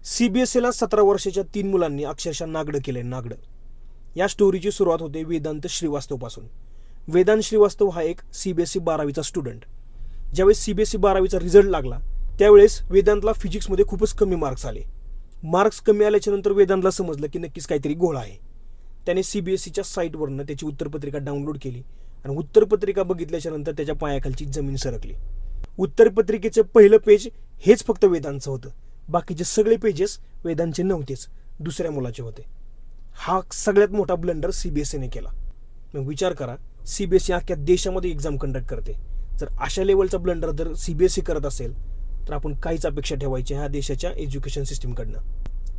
सीबीएसईला 17 वर्षाच्या 3 मुलांनी अक्षरशः नागडं केलंय, नागडं. या स्टोरीची सुरुवात होते वेदांत श्रीवास्तवपासून. वेदांत श्रीवास्तव हा एक सीबीएसई 12वीचा स्टुडंट. ज्यावेळेस सीबीएसई 12वीचा रिझल्ट लागला त्यावेळेस वेदांतला फिजिक्समध्ये खूपच कमी मार्क्स आले. मार्क्स कमी आल्याच्या नंतर वेदांतला समजलं की नक्कीच काहीतरी घोळ आहे. त्याने सीबीएसईच्या साईटवरनं त्याची उत्तरपत्रिका डाउनलोड केली आणि उत्तरपत्रिका बघितल्याच्या नंतर त्याच्या पायाखालची जमीन सरकली. उत्तरपत्रिकेचं पहिलं पेज हेच फक्त वेदांतचं होतं. बाकीचे सगळे पेजेस वेदांतचे नव्हतेच, दुसऱ्या मुलाचे होते. हा सगळ्यात मोठा ब्लंडर सीबीएसईने केला. मग विचार करा, सीबीएसई अख्ख्या देशामध्ये एक्झाम कंडक्ट करते. जर अशा लेवलचा ब्लंडर जर सीबीएसई करत असेल तर आपण काहीच अपेक्षा ठेवायची ह्या देशाच्या एज्युकेशन सिस्टीमकडनं.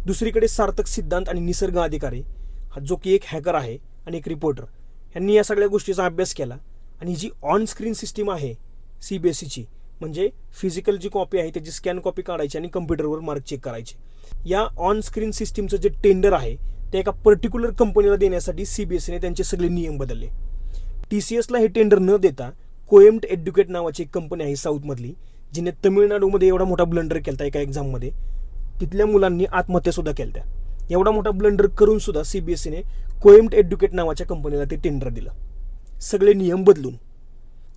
दुसरीकडे सार्थक सिद्धांत आणि निसर्ग अधिकारी हा जो की एक हॅकर आहे आणि एक रिपोर्टर, यांनी या सगळ्या गोष्टीचा अभ्यास केला आणि जी ऑन स्क्रीन सिस्टीम आहे सीबीएसईची, म्हणजे फिजिकल जी कॉपी आहे त्याची स्कॅन कॉपी काढायची आणि कम्प्युटरवर मार्क चेक करायचे. या ऑन स्क्रीन सिस्टीमचं जे टेंडर आहे ते एका पर्टिक्युलर कंपनीला देण्यासाठी सीबीएसईने त्यांचे सगळे नियम बदलले. TCSला हे टेंडर न देता कोएम्ट एड्युकेट नावाची एक कंपनी आहे साऊथमधली, जिने तमिळनाडूमध्ये एवढा मोठा ब्लंडर केला एका एक्झाममध्ये. तिथल्या मुलांनी आत्महत्या सुद्धा केल्या. एवढा मोठा ब्लंडर करून सुद्धा सीबीएसईने कोएम्ट एड्युकेट नावाच्या कंपनीला ते टेंडर दिलं, सगळे नियम बदलून.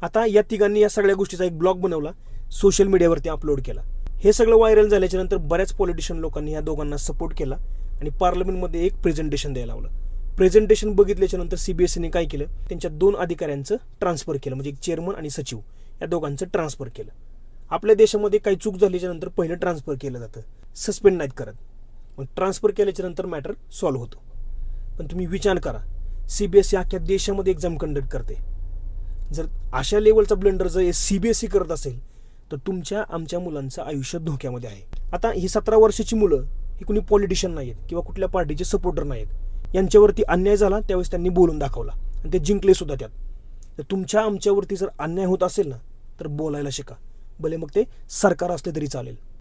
आता या तिघांनी या सगळ्या गोष्टीचा एक ब्लॉग बनवला, सोशल मीडियावरती अपलोड केला. हे सगळं व्हायरल झाल्याच्या नंतर बऱ्याच पॉलिटिशियन लोकांनी या दोघांना सपोर्ट केला आणि पार्लमेंटमध्ये एक प्रेझेंटेशन द्यायला लावलं. प्रेझेंटेशन बघितल्याच्या नंतर सीबीएसईने काय केलं, त्यांच्या 2 अधिकाऱ्यांचं ट्रान्सफर केलं, म्हणजे एक चेअरमन आणि सचिव या दोघांचं ट्रान्सफर केलं. आपल्या देशामध्ये काही चूक झाल्याच्या नंतर पहिलं ट्रान्सफर केलं जातं, सस्पेंड नाहीत करत. मग ट्रान्सफर केल्याच्या नंतर मॅटर सॉल्व्ह होतो. पण तुम्ही विचार करा, सीबीएसई अख्ख्या देशामध्ये एक्झाम कंडक्ट करते. जर अशा लेवलचा ब्लंडर जर सीबीएसई करत असेल तर तुमच्या आमच्या मुलांचं आयुष्य धोक्यामध्ये आहे. आता ही 17 वर्षाची मुलं ही कुणी पॉलिटिशियन नाहीत किंवा कुठल्या पार्टीचे सपोर्टर नाहीत. यांच्यावरती अन्याय झाला त्यावेळेस त्यांनी बोलून दाखवला आणि ते जिंकले सुद्धा त्यात. तर तुमच्या आमच्यावरती जर अन्याय होत असेल ना तर बोलायला शिका, भले मग ते सरकार असले तरी चालेल.